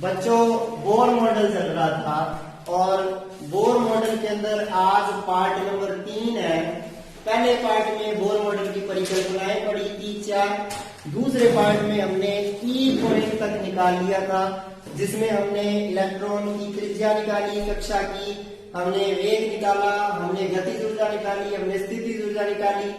बच्चों Bohr model चल रहा था और बोर मॉडल के अंदर आज पार्ट नंबर 3 है। पहले पार्ट में बोर मॉडल की परिकल्पनाएं पढ़ी थी 4। दूसरे पार्ट में हमने ई पॉइंट तक निकाल लिया था, जिसमें हमने इलेक्ट्रॉन की त्रिज्या निकाली, कक्षा की, हमने वेग निकाला, हमने गतिज ऊर्जा निकाली, हमने स्थितिज ऊर्जा निकाली।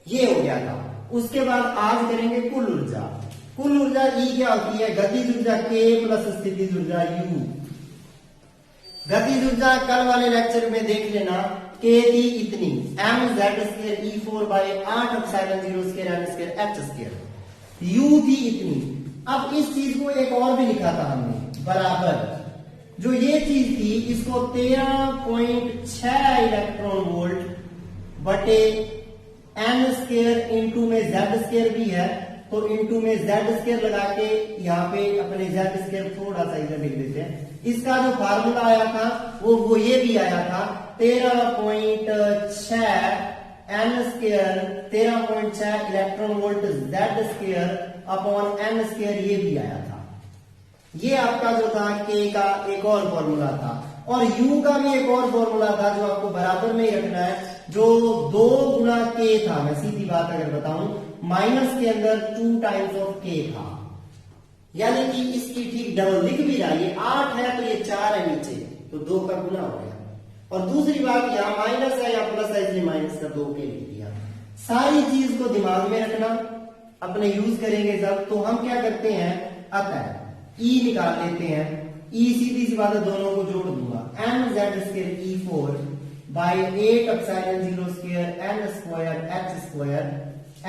ये हो गया था। उसके बाद आज करेंगे कुल ऊर्जा। कुल ऊर्जा ई क्या होती है? गतिज ऊर्जा के प्लस स्थितिज ऊर्जा यू। गतिज ऊर्जा कल वाले लेक्चर में देख लेना, के थी इतनी mz² e4 by 8 epsilon 0 square n square h square. U थी इतनी। अब इस चीज को एक और भी लिखा था हमने, बराबर जो ये चीज थी इसको 13.6 इलेक्ट्रॉन वोल्ट बटे n स्क्वायर इंटू में z स्क्वायर भी है, तो इंटू में z स्क्वायर लगा के यहाँ पे अपने z स्क्वायर थोड़ा सा इधर लिख देते हैं। इसका जो फार्मूला आया था वो ये भी आया था 13.6 n square, 13.6 electron volt z square upon n square, ये भी आया था। ये आपका जो था k का एक और फॉर्मूला था, और u का भी एक और फॉर्मूला था जो आपको बराबर में ही रखना है, जो 2 गुना k था। मैं सीधी बात अगर बताऊं, माइनस के अंदर 2 टाइम्स ऑफ k था, यानी कि इसकी ठीक डबल लिख भी रहा है। ये 8 है तो ये 4 है नीचे, तो 2 का गुना हो गया। और दूसरी बात, यहाँ माइनस है या प्लस है, इसलिए माइनस का 2 के लिख दिया। सारी चीज को दिमाग में रखना, अपने यूज करेंगे जब, तो हम क्या करते हैं, अतः ई निकाल लेते हैं। ई सीधी सी बात है, दोनों को जोड़ दूंगा, mz² e4 by 8 epsilon 0 square n square h square,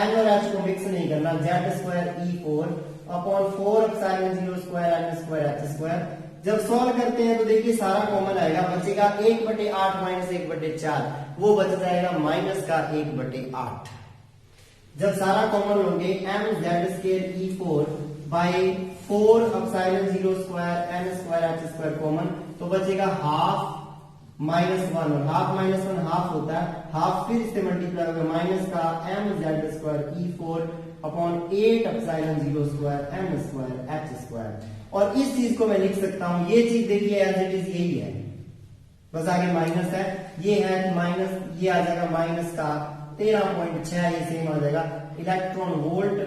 n और h को मिक्स नहीं करना, z² e4 upon 4 epsilon 0 square n square h square. जब सॉल्व करते हैं तो देखिए सारा कॉमन आएगा, बचेगा 1/8 माइनस 1/4, वो बच जाएगा माइनस का 1/8। जब सारा कॉमन लोगे, mz² e4 by 4 epsilon 0 square n square h square common, तो बचेगा हाफ -1, और हाफ -1 हाफ होता है, हाफ फिर इससे मल्टीप्लाई होगा, माइनस का mz² e4 upon 8 epsilon 0 square n square h square. और इस चीज को मैं लिख सकता हूं, ये चीज देखिए एज इट इज यही है, बस आगे माइनस है, ये है माइनस, ये आ जाएगा माइनस का 13.6, ये सेम आ जाएगा इलेक्ट्रॉन वोल्ट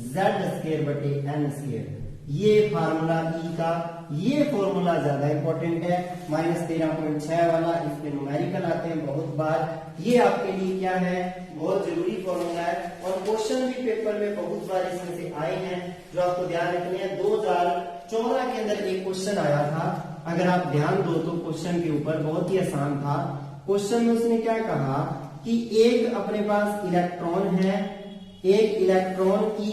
z स्क्वायर बटे n स्क्वायर। ये फार्मूला ई का, ये फॉर्मूला ज्यादा इंपॉर्टेंट है, -13.6 वाला, इसके न्यूमेरिकल आते हैं बहुत बार। ये आपके लिए क्या है, बहुत जरूरी फॉर्मूला है, और क्वेश्चन भी पेपर में बहुत बार इसमें से आए हैं जो आपको ध्यान रखने हैं। 2014 के अंदर एक क्वेश्चन आया था, अगर आप ध्यान दो तो क्वेश्चन के ऊपर बहुत ही आसान था। क्वेश्चन में उसने क्या कहा कि एक अपने पास इलेक्ट्रॉन है, एक इलेक्ट्रॉन की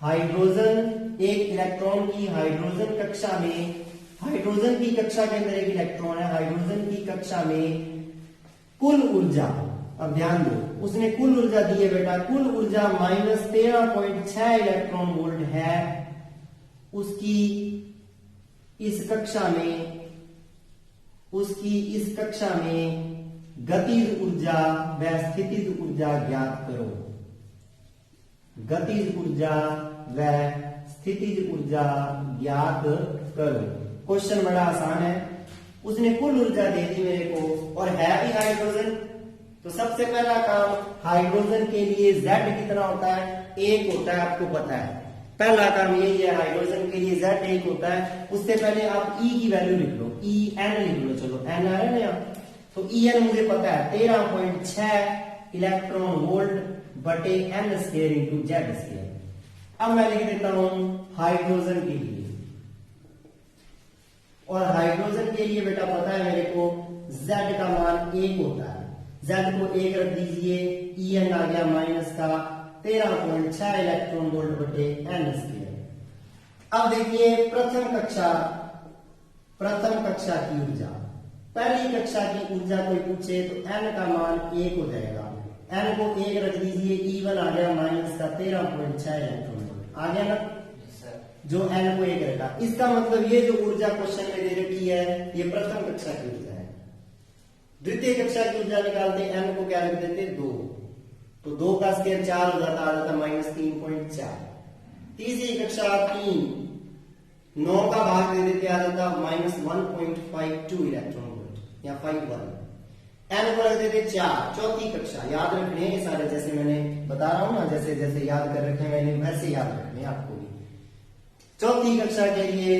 एक इलेक्ट्रॉन की हाइड्रोजन कक्षा में, हाइड्रोजन की कक्षा के अंदर एक इलेक्ट्रॉन है, हाइड्रोजन की कक्षा में कुल ऊर्जा, अब ध्यान दो, उसने कुल ऊर्जा दी है बेटा, कुल ऊर्जा -13.6 इलेक्ट्रॉन वोल्ट है। उसकी इस कक्षा में गतिज ऊर्जा व स्थितिज ऊर्जा ज्ञात करो। गतिज ऊर्जा व स्थितिज ऊर्जा ज्ञात करो। क्वेश्चन बड़ा आसान है, उसने कुल ऊर्जा दे दी मेरे को, और है भी हाइड्रोजन, तो सबसे पहला काम, हाइड्रोजन के लिए Z कितना होता है, 1 होता है, आपको पता है। पहला काम यही है, हाइड्रोजन के लिए Z 1 होता है। उससे पहले आप E की वैल्यू लिख लो, En लिख लो, चलो n आ रहा है ना, तो En मुझे पता है 13.6 इलेक्ट्रॉन वोल्ट बटे n square into z square. अब मैं लिख देता हूं हाइड्रोजन के लिए, और हाइड्रोजन के लिए बेटा पता है मेरे को z का मान 1 होता है, z को 1 रख दीजिए, En आ गया माइनस का 13.6 इलेक्ट्रॉन वोल्ट बटे n स्क्वायर। अब देखिए प्रथम कक्षा की ऊर्जा, पहली कक्षा की ऊर्जा कोई पूछे तो n का मान 1 हो जाएगा, n को 1 रख दीजिए, E1 आ गया माइनस का 13.6 इलेक्ट्रॉन वोल्ट, आ गया ना, जो n को 1 रखा। इसका मतलब ये जो ऊर्जा क्वेश्चन में दे रखी है, ये प्रथम कक्षा की ऊर्जा है। द्वितीय कक्षा की ऊर्जा निकालते, n को क्या रख देते, 2, तो 2 का स्क्वायर 4 हो जाता, आ जाता -3.4। तीसरी कक्षा 3 9 का भाग दे देते आ जाता -1.52 इलेक्ट्रॉन वोल्ट या 51। एन को रख देते 4। चौथी कक्षा याद रखने हैं ये सारे, जैसे मैंने बता रहा हूं ना, जैसे जैसे याद कर रखे मैंने वैसे याद रखने हैं आपको भी। चौथी कक्षा के लिए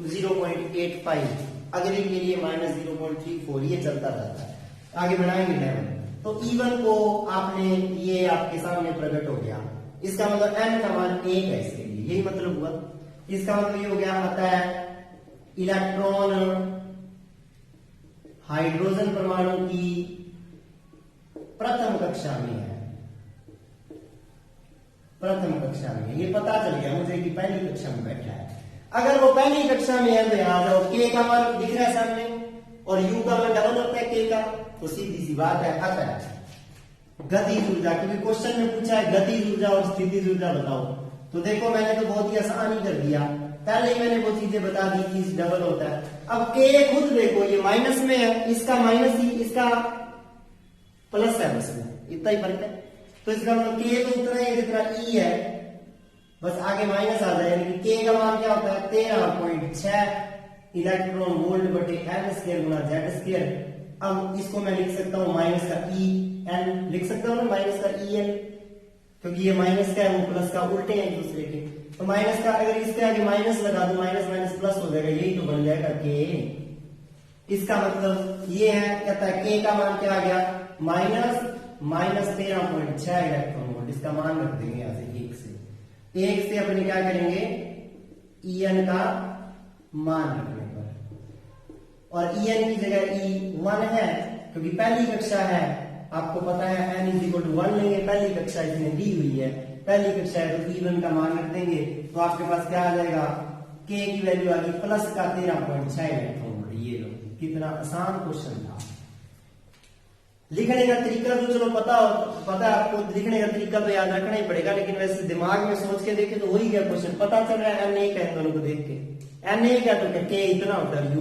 0.85, अगले के लिए -0.34, ये चलता रहता है। आगे बढ़ाएंगे लेवल। तो E1 को आपने, ये आपके सामने प्रकट हो गया, इसका मतलब n का मान 1 है इसके लिए, यही मतलब हुआ। इसका मतलब ये हो गया, आता है इलेक्ट्रॉन हाइड्रोजन परमाणु की प्रथम कक्षा में है, प्रथम कक्षा में। ये पता चल गया मुझे कि पहली कक्षा में बैठा है। अगर वो पहली कक्षा में है तो यहाँ जाओ, k का मान दिख रहा है सामने और u का मान डबल होता है k का, तो सीधी सी बात है अतः गतिज ऊर्जा, क्योंकि क्वेश्चन में पूछा है गतिज ऊर्जा और स्थितिज ऊर्जा बताओ, तो देखो मैंने तो बहुत ही आसान ही कर दिया, पहले ही मैंने वो चीजें बता दी कि डबल होता है। अब k खुद देखो ये माइनस में है, इसका माइनस ही, इसका प्लस है, बस में इतना ही फर्क है। तो इसका मतलब k तो उतना ही जितना e है, बस आगे माइनस आ जाए, यानी कि k का मान क्या होता है 13.6 इलेक्ट्रॉन वोल्ट बटे n स्क्वायर गुना z स्क्वायर। अब इसको मैं लिख सकता हूं माइनस का e n, लिख सकता हूं ना माइनस का e n, क्योंकि ये माइनस का है वो प्लस का उल्टे हैं एक दूसरे के। तो माइनस का अगर इसके आगे माइनस लगा दो, माइनस माइनस प्लस हो जाएगा, यही तो बन जाएगा k। इसका मतलब ये है, कहता है k का मान क्या आ गया -13.6 इलेक्ट्रॉन वोल्ट। इसका मान रख देंगे यहां से 1 से अपने क्या करेंगे En का मान रखने पर, और En की जगह E1 है क्योंकि पहली कक्षा है, आपको पता है n = 1 लेंगे, पहली कक्षा इसमें दी हुई है, पहली कक्षा है तो E1 का मान रख देंगे, तो आपके पास क्या आ जाएगा k की वैल्यू आ गई प्लस का 13.6 इलेक्ट्रॉन वोल्ट। ये लो, कितना आसान क्वेश्चन था। लिखने का तरीका तो चलो पता है आपको, लिखने का तरीका तो याद रखना ही पड़ेगा, लेकिन वैसे दिमाग में सोच के देखे तो हो ही गया क्वेश्चन, पता चल रहा है n1 है, दोनों को देख के n1 है तो k इतना होता है u,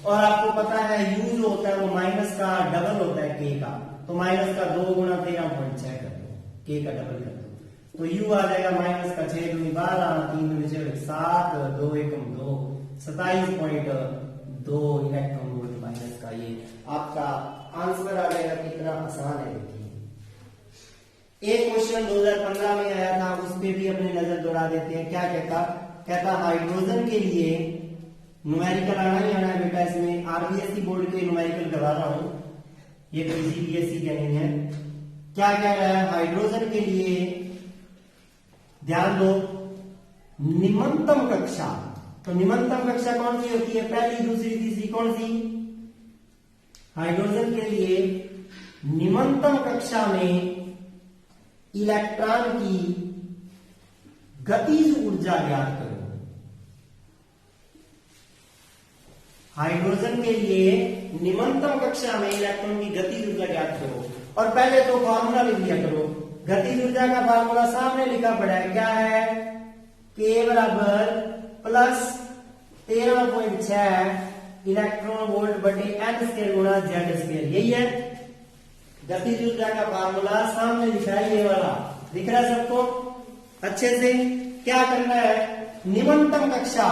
और आपको पता है u जो होता है वो माइनस का डबल होता है k का, तो माइनस का 2 गुना 13.6 कर दो, k का डबल कर दो, तो u आ जाएगा माइनस का 6 दूनी 12, 3 दूनी 7, 2 एकम 2, 27.2 इलेक्ट्रॉन वोल्ट माइनस का। ये आपका आंसर आ जाएगा, कितना आसान है। देखिए एक क्वेश्चन 2015 में आया था, उस पे भी अपनी नजर दौड़ा देते हैं। क्या कहता हाइड्रोजन के लिए न्यूमेरिकल आना ही आना है बेटा, इसमें आरबीएसई बोर्ड के न्यूमेरिकल करवा रहा हूं, ये कोई सीबीएसई का नहीं है। क्या कह रहा है हाइड्रोजन के लिए, ध्यान दो, निम्नतम कक्षा, तो निम्नतम कक्षा कौन सी होती है, पहली दूसरी तीसरी, कौन सी, हाइड्रोजन के लिए निम्नतम कक्षा में इलेक्ट्रॉन की गतिज ऊर्जा ज्ञात करो। हाइड्रोजन के लिए निम्नतम कक्षा में इलेक्ट्रॉन की गतिज ऊर्जा ज्ञात करो, और पहले तो फॉर्मूला लिख लिया करो। गतिज ऊर्जा का फॉर्मूला सामने लिखा पड़ा है, क्या है, k बराबर प्लस 13.6 इलेक्ट्रॉन वोल्ट बटे n स्क्वायर गुना z स्क्वायर, यही है गतिज ऊर्जा का फार्मूला, सामने लिखा है ये वाला, दिख रहा है सबको अच्छे से। क्या करना है, निम्नतम कक्षा,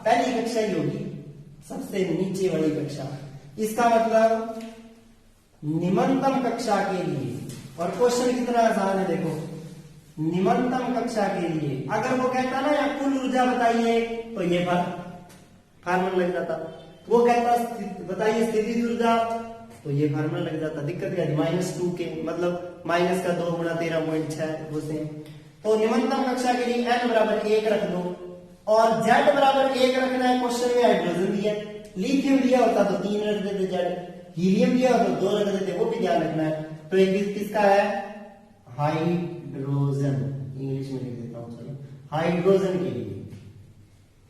पहली कक्षा ही होगी, सबसे नीचे वाली कक्षा, इसका मतलब निम्नतम कक्षा के लिए, और क्वेश्चन कितना आसान है देखो, निम्नतम कक्षा के लिए अगर वो कहता ना या कुल ऊर्जा बताइए तो ये फार्मूला लग जाता, वो कहता बताइए स्थितिज ऊर्जा तो ये फार्मूला लग जाता। दिक्कत क्या है, -2 के मतलब माइनस का 2 गुना 13.6 वो सेम। तो निम्नतम कक्षा के लिए n बराबर 1 रख दो, और z बराबर 1 रखना है। क्वेश्चन में हाइड्रोजन दिया, लिथियम दिया होता तो 3 रख देते, z हीलियम दिया होता तो 2 रख देते, वो भी ध्यान रखना है। तो एक किसका है, हाइड्रोजन, इंग्लिश में लिख देता हूं, चलो हाइड्रोजन के लिए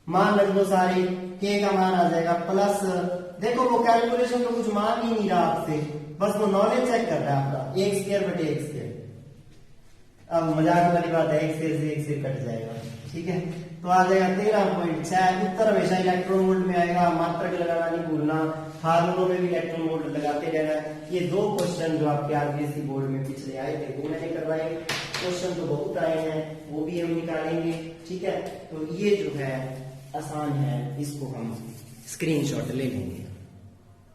मान रख दो सारे, k का मान आ जाएगा प्लस, देखो वो कैलकुलेशन तो कुछ मान ही नहीं रहा आपसे, बस वो नॉलेज चेक कर रहा है आपका, 1 स्क्वायर बटे 1 स्क्वायर। अब मजाक वाली बात है, 1 स्क्वायर से 1 स्क्वायर कट जाएगा, ठीक है, तो आ जाएगा 13.6। उत्तर हमेशा इलेक्ट्रॉन वोल्ट में आएगा, मात्रक लगाना नहीं भूलना, फार्मूलों में भी इलेक्ट्रॉन वोल्ट लगाते रहना। ये 2 क्वेश्चन जो आपके आरबीएससी बोर्ड में पिछले आए थे वो मैंने करवाए। क्वेश्चन तो बहुत आए हैं, वो भी हम निकालेंगे। ठीक है, तो ये जो है आसान है, इसको हम स्क्रीनशॉट ले लेंगे।